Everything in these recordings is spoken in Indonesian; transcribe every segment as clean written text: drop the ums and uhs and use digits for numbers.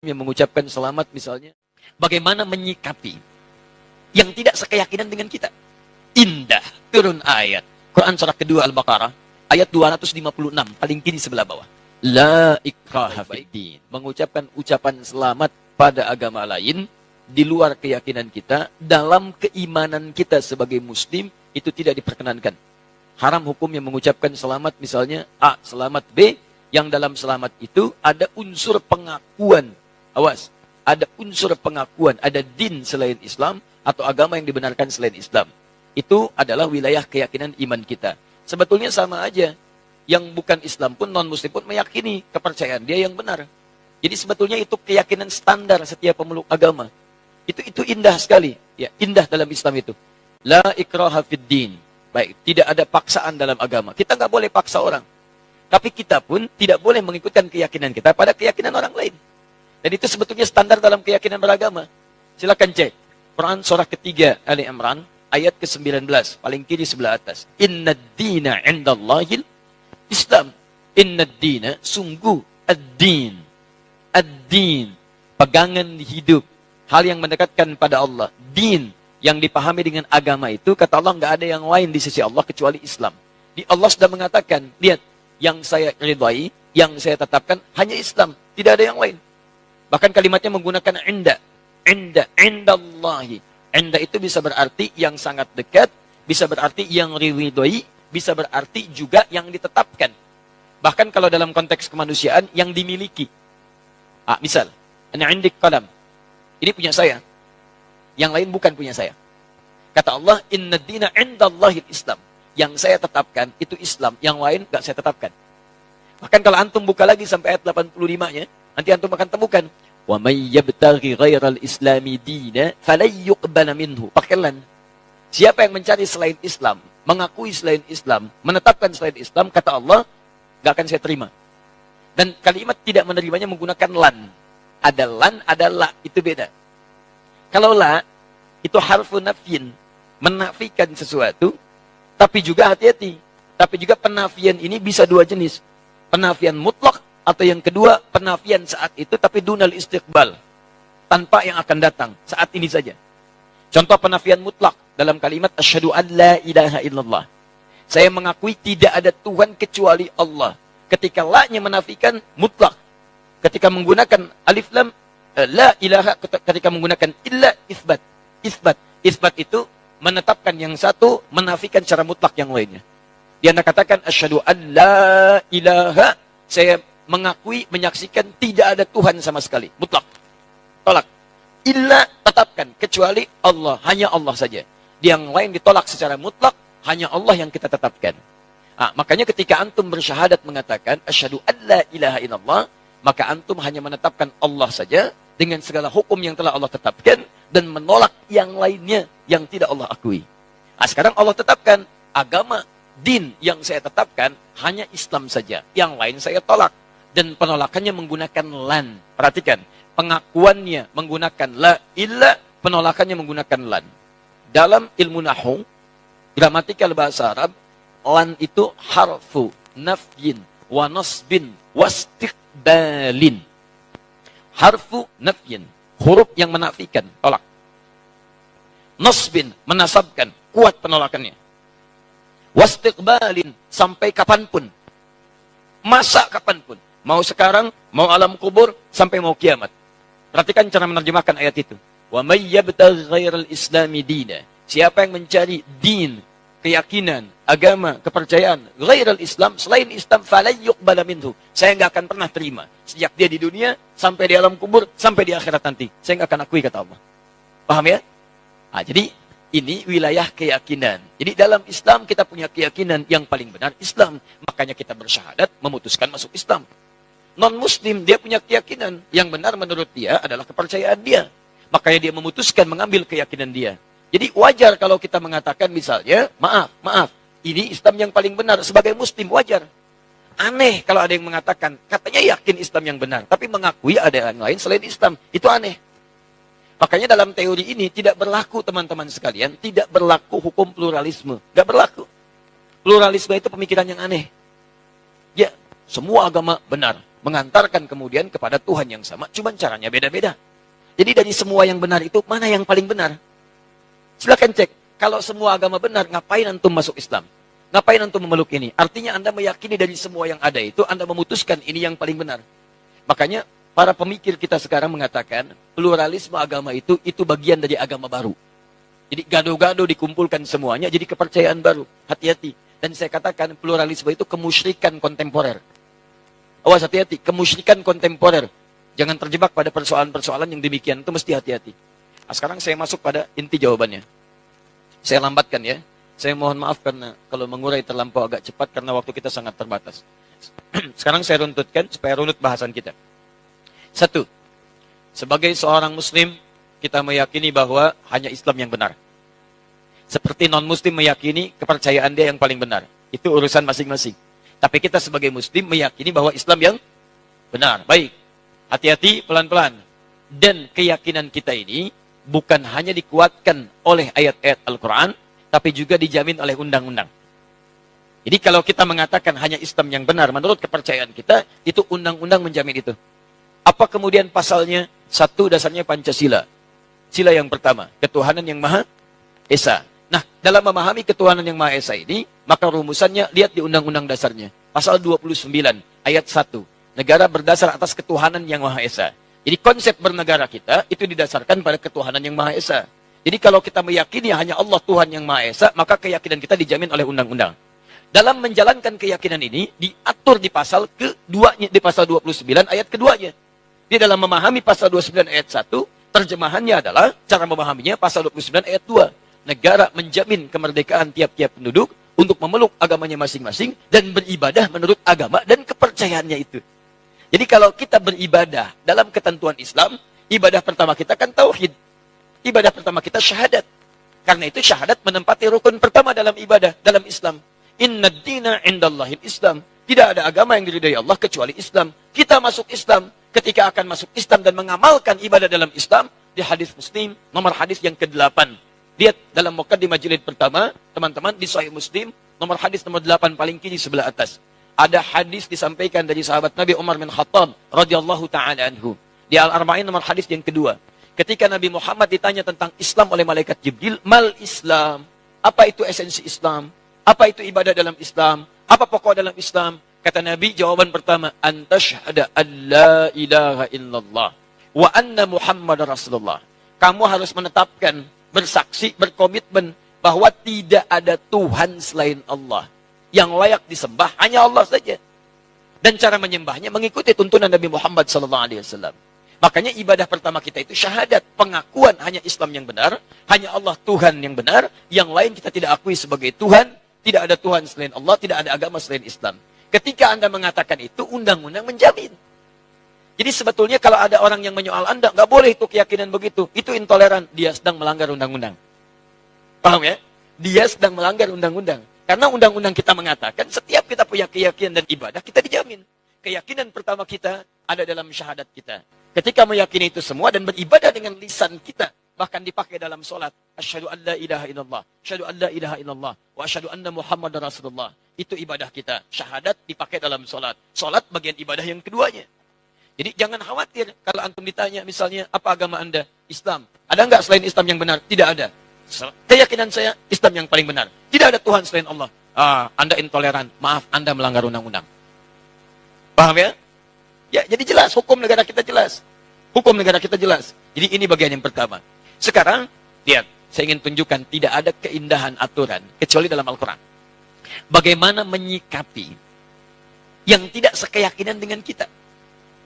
yang mengucapkan selamat misalnya, bagaimana menyikapi yang tidak sekeyakinan dengan kita. Indah, turun ayat. Quran surah kedua Al-Baqarah, ayat 256, paling kiri sebelah bawah. La ikraha fiddin. Mengucapkan ucapan selamat pada agama lain, di luar keyakinan kita, dalam keimanan kita sebagai muslim, itu tidak diperkenankan. Haram hukum yang mengucapkan selamat misalnya, A, selamat B, yang dalam selamat itu ada unsur pengakuan. Awas, ada unsur pengakuan, ada din selain Islam, atau agama yang dibenarkan selain Islam. Itu adalah wilayah keyakinan iman kita. Sebetulnya sama aja. Yang bukan Islam pun, non-muslim pun meyakini kepercayaan dia yang benar. Jadi sebetulnya itu keyakinan standar setiap pemeluk agama. Itu indah sekali. Ya, indah dalam Islam itu. La ikraha fid din. Baik, tidak ada paksaan dalam agama. Kita nggak boleh paksa orang. Tapi kita pun tidak boleh mengikutkan keyakinan kita pada keyakinan orang lain. Dan itu sebetulnya standar dalam keyakinan beragama. Silakan cek. Quran surah ketiga Ali Imran, ayat ke-19, paling kiri sebelah atas. Inna dina indallahil Islam. Inna dina, sungguh ad-din. Ad-din, pegangan hidup. Hal yang mendekatkan pada Allah. Din, yang dipahami dengan agama itu, kata Allah, nggak ada yang lain di sisi Allah kecuali Islam. Di Allah sudah mengatakan, lihat, yang saya ridhai, yang saya tetapkan, hanya Islam. Tidak ada yang lain. Bahkan kalimatnya menggunakan inda. Inda, indallahi. Inda itu bisa berarti yang sangat dekat, bisa berarti yang ridhai, bisa berarti juga yang ditetapkan. Bahkan kalau dalam konteks kemanusiaan, yang dimiliki. Misal, ana indik qalam. Ini punya saya. Yang lain bukan punya saya. Kata Allah, inna dina indallahil Islam. Yang saya tetapkan, itu Islam. Yang lain, nggak saya tetapkan. Bahkan kalau antum buka lagi sampai ayat 85-nya, nanti antum akan temukan. Wa may yabtaghi ghairal islami dina falan yuqbala minhu. Pakai lan. Siapa yang mencari selain Islam, mengakui selain Islam, menetapkan selain Islam, kata Allah, nggak akan saya terima. Dan kalimat tidak menerimanya menggunakan lan. Ada lan, ada la. Itu beda. Kalau la, itu harfu nafyin. Menafikan sesuatu. Tapi juga hati-hati. Tapi juga penafian ini bisa dua jenis. Penafian mutlak. Atau yang kedua, penafian saat itu. Tapi dunal istiqbal. Tanpa yang akan datang. Saat ini saja. Contoh penafian mutlak. Dalam kalimat, asyhadu an la ilaha illallah. Saya mengakui tidak ada Tuhan kecuali Allah. Ketika la-nya menafikan, mutlak. Ketika menggunakan alif lam, la ilaha. Ketika menggunakan illa, isbat. Isbat. Isbat itu menetapkan yang satu, menafikan secara mutlak yang lainnya. Dia katakan, asyhadu an la ilaha. Saya mengakui, menyaksikan tidak ada Tuhan sama sekali. Mutlak. Tolak. Illa, tetapkan. Kecuali Allah. Hanya Allah saja. Yang lain ditolak secara mutlak. Hanya Allah yang kita tetapkan. Makanya ketika antum bersyahadat mengatakan, asyhadu an la ilaha illallah, maka antum hanya menetapkan Allah saja dengan segala hukum yang telah Allah tetapkan dan menolak yang lainnya yang tidak Allah akui. Sekarang Allah tetapkan agama, din yang saya tetapkan hanya Islam saja. Yang lain saya tolak. Dan penolakannya menggunakan lan. Perhatikan, pengakuannya menggunakan la illa, penolakannya menggunakan lan. Dalam ilmu nahwu, gramatikal bahasa Arab, lan itu harfu nafyin wa nasbin wastiqbalin. Harfu nafyin, huruf yang menafikan, tolak. Nasbin, menasabkan, kuat penolakannya. Wastiqbalin, sampai kapanpun. Masa kapanpun. Mau sekarang, mau alam kubur, sampai mau kiamat. Perhatikan cara menerjemahkan ayat itu. Wa may yabtaghi ghairal islami dina. Siapa yang mencari din, keyakinan, agama, kepercayaan, ghairal Islam, selain Islam, falan yuqbala minhu. Saya nggak akan pernah terima. Sejak dia di dunia, sampai di alam kubur, sampai di akhirat nanti. Saya nggak akan akui, kata Allah. Paham ya? Jadi, ini wilayah keyakinan. Jadi dalam Islam, kita punya keyakinan yang paling benar, Islam. Makanya kita bersyahadat, memutuskan masuk Islam. Non-Muslim, dia punya keyakinan. Yang benar menurut dia adalah kepercayaan dia. Makanya dia memutuskan mengambil keyakinan dia. Jadi wajar kalau kita mengatakan misalnya, maaf, ini Islam yang paling benar. Sebagai Muslim, wajar. Aneh kalau ada yang mengatakan, katanya yakin Islam yang benar, tapi mengakui ada yang lain selain Islam. Itu aneh. Makanya dalam teori ini tidak berlaku, teman-teman sekalian, tidak berlaku hukum pluralisme. Gak berlaku. Pluralisme itu pemikiran yang aneh. Ya, semua agama benar. mengantarkan kemudian kepada Tuhan yang sama, cuma caranya beda-beda. Jadi dari semua yang benar itu, mana yang paling benar? Silakan cek. Kalau semua agama benar, ngapain antum masuk Islam? Ngapain antum memeluk ini? Artinya Anda meyakini dari semua yang ada itu, Anda memutuskan ini yang paling benar. Makanya para pemikir kita sekarang mengatakan, pluralisme agama itu bagian dari agama baru. Jadi gado-gado dikumpulkan semuanya, jadi kepercayaan baru. Hati-hati. Dan saya katakan, pluralisme itu kemusyrikan kontemporer. Awas, hati-hati, kemusyrikan kontemporer. Jangan terjebak pada persoalan-persoalan yang demikian, itu mesti hati-hati. Nah, sekarang saya masuk pada inti jawabannya. Saya lambatkan ya. Saya mohon maaf karena kalau mengurai terlampau agak cepat karena waktu kita sangat terbatas. Sekarang saya runtutkan supaya runut bahasan kita. 1. Sebagai seorang muslim, kita meyakini bahwa hanya Islam yang benar. Seperti non-muslim meyakini kepercayaan dia yang paling benar. Itu urusan masing-masing. Tapi kita sebagai muslim meyakini bahwa Islam yang benar. Baik, hati-hati, pelan-pelan. Dan keyakinan kita ini bukan hanya dikuatkan oleh ayat-ayat Al-Quran, tapi juga dijamin oleh undang-undang. Jadi kalau kita mengatakan hanya Islam yang benar, menurut kepercayaan kita, itu undang-undang menjamin itu. Apa kemudian pasalnya? 1, dasarnya Pancasila. Sila yang pertama, ketuhanan yang Maha Esa. Nah, dalam memahami ketuhanan yang Maha Esa ini, maka rumusannya lihat di undang-undang dasarnya. Pasal 29, ayat 1. Negara berdasar atas ketuhanan yang Maha Esa. Jadi konsep bernegara kita, itu didasarkan pada ketuhanan yang Maha Esa. Jadi kalau kita meyakini hanya Allah Tuhan yang Maha Esa, maka keyakinan kita dijamin oleh undang-undang. Dalam menjalankan keyakinan ini, diatur di pasal keduanya, di pasal 29 ayat keduanya. Di dalam memahami pasal 29 ayat 1, terjemahannya adalah, cara memahaminya pasal 29 ayat 2. Negara menjamin kemerdekaan tiap-tiap penduduk untuk memeluk agamanya masing-masing dan beribadah menurut agama dan kepercayaannya itu. Jadi kalau kita beribadah dalam ketentuan Islam, ibadah pertama kita kan tauhid. Ibadah pertama kita syahadat. Karena itu syahadat menempati rukun pertama dalam ibadah, dalam Islam. Inna dina indallahil Islam. Tidak ada agama yang diridai Allah kecuali Islam. Kita masuk Islam. Ketika akan masuk Islam dan mengamalkan ibadah dalam Islam, di hadis Muslim, nomor hadis yang ke-8. Lihat dalam muqaddimah jilid pertama, teman-teman, di Sahih Muslim, nomor hadis nomor 8 paling kiri sebelah atas. Ada hadis disampaikan dari sahabat Nabi Umar bin Khattab radhiyallahu taala anhu. Di Al-Arba'in nomor hadis yang kedua. Ketika Nabi Muhammad ditanya tentang Islam oleh malaikat Jibril, mal Islam? Apa itu esensi Islam? Apa itu ibadah dalam Islam? Apa pokok dalam Islam? Kata Nabi, jawaban pertama, antashhada an la ilaha illallah wa anna Muhammad Rasulullah. Kamu harus menetapkan, bersaksi, berkomitmen bahwa tidak ada Tuhan selain Allah. Yang layak disembah hanya Allah saja. Dan cara menyembahnya mengikuti tuntunan Nabi Muhammad SAW. Makanya ibadah pertama kita itu syahadat. Pengakuan hanya Islam yang benar. Hanya Allah Tuhan yang benar. Yang lain kita tidak akui sebagai Tuhan. Tidak ada Tuhan selain Allah. Tidak ada agama selain Islam. Ketika Anda mengatakan itu, undang-undang menjamin. Jadi sebetulnya kalau ada orang yang menyoal Anda, nggak boleh itu keyakinan begitu. Itu intoleran. Dia sedang melanggar undang-undang. Paham ya? Dia sedang melanggar undang-undang. Karena undang-undang kita mengatakan setiap kita punya keyakinan dan ibadah, kita dijamin. Keyakinan pertama kita ada dalam syahadat kita. Ketika meyakini itu semua dan beribadah dengan lisan kita, bahkan dipakai dalam solat. Asyhadu an la ilaha illallah, asyhadu an la ilaha illallah, wa asyhadu anna Muhammadar Rasulullah. Itu ibadah kita. Syahadat dipakai dalam solat. Solat bagian ibadah yang keduanya. Jadi jangan khawatir kalau antum ditanya misalnya, apa agama Anda? Islam. Ada nggak selain Islam yang benar? Tidak ada. Keyakinan saya, Islam yang paling benar. Tidak ada Tuhan selain Allah. Anda intoleran. Maaf, Anda melanggar undang-undang. Paham ya? Ya, jadi jelas. Hukum negara kita jelas. Hukum negara kita jelas. Jadi ini bagian yang pertama. Sekarang, lihat. Saya ingin tunjukkan tidak ada keindahan aturan. Kecuali dalam Al-Quran. Bagaimana menyikapi yang tidak sekeyakinan dengan kita.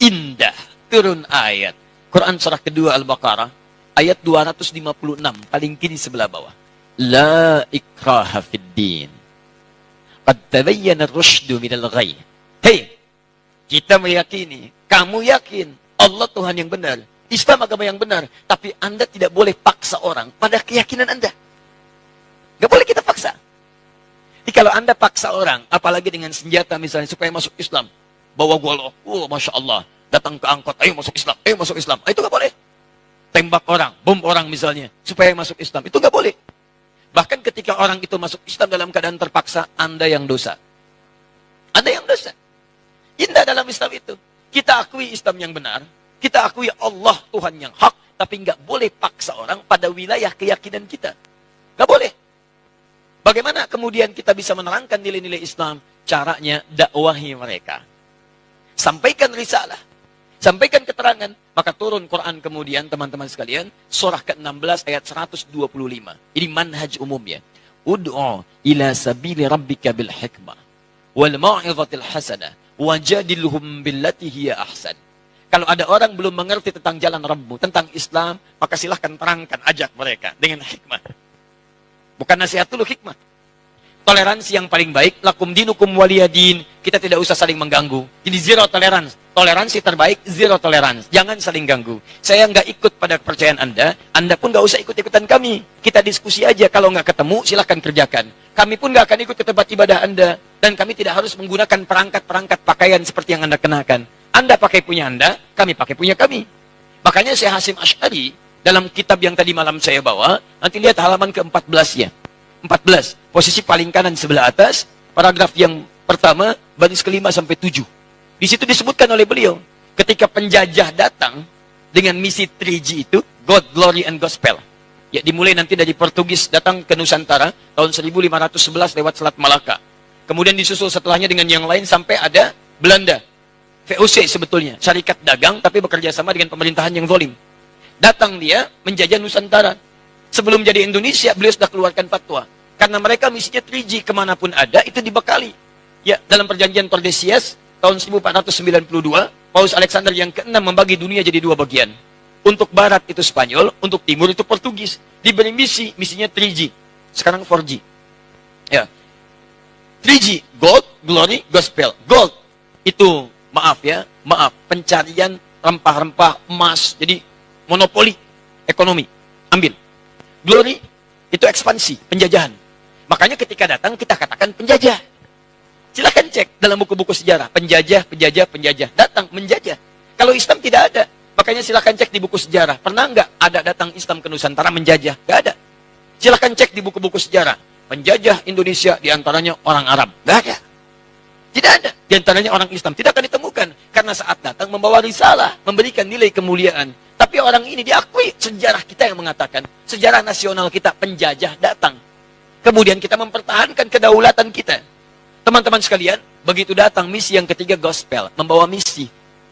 Indah. Turun ayat. Quran surah kedua Al-Baqarah. Ayat 256, paling kiri sebelah bawah. La ikraha fid din. Qad tabayyana ar-rusydu minal ghayy. Hei, kita meyakini, kamu yakin Allah Tuhan yang benar, Islam agama yang benar, tapi Anda tidak boleh paksa orang pada keyakinan Anda. Gak boleh kita paksa. Jadi kalau Anda paksa orang, apalagi dengan senjata misalnya supaya masuk Islam, bawa golok, Masya Allah, datang ke angkot, ayo masuk Islam, itu gak boleh. Tembak orang, bom orang misalnya, supaya masuk Islam. Itu nggak boleh. Bahkan ketika orang itu masuk Islam dalam keadaan terpaksa, Anda yang dosa. Anda yang dosa. Indah dalam Islam itu. Kita akui Islam yang benar, kita akui Allah Tuhan yang hak, tapi nggak boleh paksa orang pada wilayah keyakinan kita. Nggak boleh. Bagaimana kemudian kita bisa menerangkan nilai-nilai Islam? Caranya dakwahi mereka. Sampaikan risalah. Sampaikan keterangan. Maka turun Quran kemudian, teman-teman sekalian, surah ke-16 ayat 125. Ini manhaj umumnya. Ud'u ila sabili rabbika bil hikmah wal mau'izatil hasanah wajadilhum billati hiya ahsan. Kalau ada orang belum mengerti tentang jalan Rabbmu, tentang Islam, maka silahkan terangkan, ajak mereka dengan hikmah. Bukan nasihat dulu, hikmah. Toleransi yang paling baik, lakum dinukum waliyadin. Kita tidak usah saling mengganggu. Jadi zero tolerance. Toleransi terbaik, zero tolerance. Jangan saling ganggu. Saya nggak ikut pada kepercayaan Anda pun nggak usah ikut-ikutan kami. Kita diskusi aja, kalau nggak ketemu, silahkan kerjakan. Kami pun nggak akan ikut ke tempat ibadah Anda. Dan kami tidak harus menggunakan perangkat-perangkat pakaian seperti yang Anda kenakan. Anda pakai punya Anda, kami pakai punya kami. Makanya Syekh Hasim Asy'ari, dalam kitab yang tadi malam saya bawa, nanti lihat halaman ke-14-nya. 14, posisi paling kanan sebelah atas, paragraf yang pertama, baris ke-5 sampai 7. Di situ disebutkan oleh beliau, ketika penjajah datang dengan misi 3G itu, God, Glory, and Gospel. Ya, dimulai nanti dari Portugis datang ke Nusantara, tahun 1511 lewat Selat Malaka. Kemudian disusul setelahnya dengan yang lain sampai ada Belanda. VOC sebetulnya, syarikat dagang, tapi bekerja sama dengan pemerintahan yang zalim. Datang dia menjajah Nusantara. Sebelum jadi Indonesia, beliau sudah keluarkan fatwa. Karena mereka misinya 3G, kemanapun ada, itu dibekali. Ya, dalam perjanjian Tordesillas, tahun 1492, Paus Alexander yang ke-6 membagi dunia jadi 2 bagian. Untuk barat itu Spanyol, untuk timur itu Portugis. Diberi misinya 3G. Sekarang 4G. Ya. 3G, Gold, Glory, Gospel. Gold, itu, maaf, pencarian rempah-rempah, emas, jadi monopoli ekonomi. Ambil. Glory, itu ekspansi, penjajahan. Makanya ketika datang, kita katakan penjajah. Silahkan cek dalam buku-buku sejarah. Penjajah. Datang, menjajah. Kalau Islam tidak ada. Makanya silahkan cek di buku sejarah. Pernah nggak ada datang Islam ke Nusantara menjajah? Nggak ada. Silahkan cek di buku-buku sejarah. Penjajah Indonesia diantaranya orang Arab. Nggak ada. Tidak ada. Diantaranya orang Islam. Tidak akan ditemukan. Karena saat datang membawa risalah. Memberikan nilai kemuliaan. Tapi orang ini diakui. Sejarah kita yang mengatakan. Sejarah nasional kita, penjajah datang. Kemudian kita mempertahankan kedaulatan kita. Teman-teman sekalian, begitu datang misi yang ketiga, gospel. Membawa misi.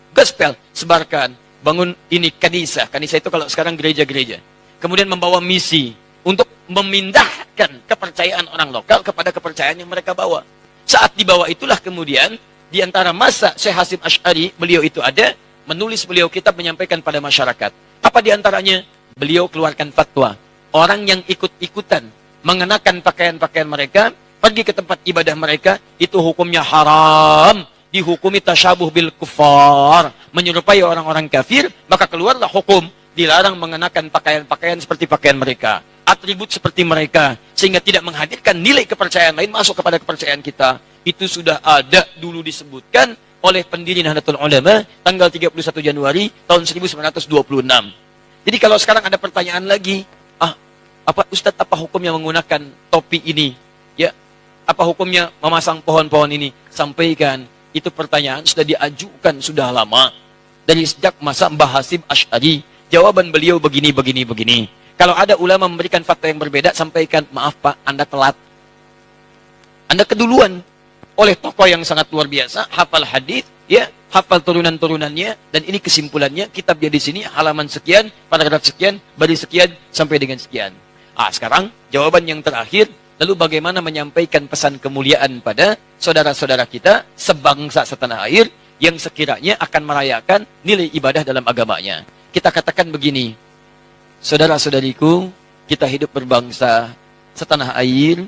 Gospel, sebarkan. Bangun ini kanisa. Kanisa itu kalau sekarang gereja-gereja. Kemudian membawa misi. Untuk memindahkan kepercayaan orang lokal kepada kepercayaan yang mereka bawa. Saat dibawa itulah kemudian, di antara masa Syekh Hasim Asy'ari, beliau itu ada, menulis beliau kitab menyampaikan pada masyarakat. Apa di antaranya? Beliau keluarkan fatwa. Orang yang ikut-ikutan mengenakan pakaian-pakaian mereka, pergi ke tempat ibadah mereka, itu hukumnya haram. Dihukumi tasyabuh bil kufar. Menyerupai orang-orang kafir, maka keluarlah hukum. Dilarang mengenakan pakaian-pakaian seperti pakaian mereka. Atribut seperti mereka. Sehingga tidak menghadirkan nilai kepercayaan lain masuk kepada kepercayaan kita. Itu sudah ada dulu disebutkan oleh pendiri Nahdlatul Ulama tanggal 31 Januari tahun 1926. Jadi kalau sekarang ada pertanyaan lagi, apa Ustadz, apa hukumnya menggunakan topi ini? Ya, apa hukumnya memasang pohon-pohon ini? Sampaikan, itu pertanyaan sudah diajukan sudah lama dari sejak masa Mbah Hasim Asy'ari. Jawaban beliau begini. Kalau ada ulama memberikan fatwa yang berbeda, sampaikan, maaf Pak, Anda telat. Anda keduluan oleh tokoh yang sangat luar biasa, hafal hadis, ya, hafal turunan-turunannya, dan ini kesimpulannya, kitabnya di sini, halaman sekian, paragraf sekian, baris sekian, sampai dengan sekian. Sekarang jawaban yang terakhir, lalu bagaimana menyampaikan pesan kemuliaan pada saudara-saudara kita sebangsa setanah air yang sekiranya akan merayakan nilai ibadah dalam agamanya. Kita katakan begini, saudara-saudariku, kita hidup berbangsa setanah air,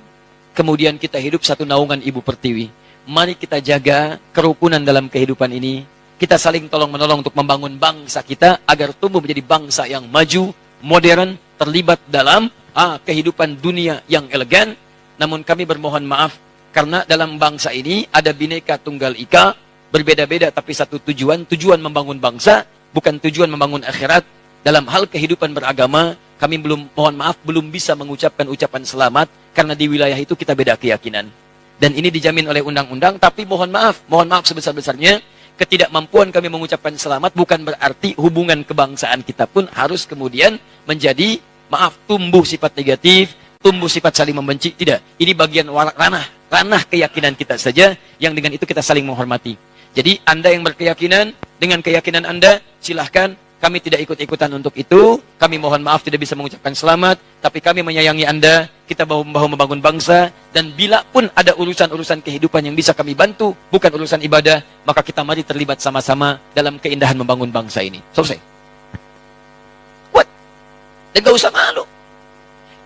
kemudian kita hidup satu naungan Ibu Pertiwi. Mari kita jaga kerukunan dalam kehidupan ini. Kita saling tolong-menolong untuk membangun bangsa kita agar tumbuh menjadi bangsa yang maju, modern, terlibat dalam kehidupan dunia yang elegan. Namun kami bermohon maaf karena dalam bangsa ini ada Bhinneka Tunggal Ika, berbeda-beda tapi satu tujuan membangun bangsa, bukan tujuan membangun akhirat. Dalam hal kehidupan beragama, kami belum bisa mengucapkan ucapan selamat karena di wilayah itu kita beda keyakinan. Dan ini dijamin oleh undang-undang, tapi mohon maaf sebesar-besarnya ketidakmampuan kami mengucapkan selamat bukan berarti hubungan kebangsaan kita pun harus kemudian menjadi, maaf, tumbuh sifat negatif, tumbuh sifat saling membenci. Tidak. Ini bagian ranah keyakinan kita saja, yang dengan itu kita saling menghormati. Jadi Anda yang berkeyakinan, dengan keyakinan Anda, silahkan. Kami tidak ikut-ikutan untuk itu. Kami mohon maaf tidak bisa mengucapkan selamat. Tapi kami menyayangi Anda. Kita bahu-membahu membangun bangsa. Dan bila pun ada urusan-urusan kehidupan yang bisa kami bantu, bukan urusan ibadah, maka kita mari terlibat sama-sama dalam keindahan membangun bangsa ini. Selesai. Kuat. Dan gak usah malu.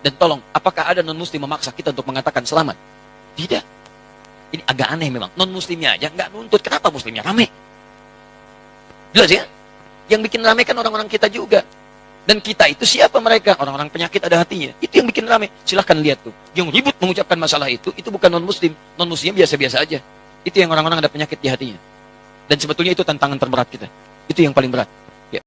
Dan tolong, apakah ada non-muslim memaksa kita untuk mengatakan selamat? Tidak. Ini agak aneh memang. Non-muslimnya aja nggak nuntut. Kenapa muslimnya rame? Jelas ya? Yang bikin rame kan orang-orang kita juga. Dan kita itu siapa mereka? Orang-orang penyakit ada hatinya. Itu yang bikin rame. Silahkan lihat tuh. Yang ribut mengucapkan masalah itu bukan non-muslim. Non-muslimnya biasa-biasa aja. Itu yang orang-orang ada penyakit di hatinya. Dan sebetulnya itu tantangan terberat kita. Itu yang paling berat.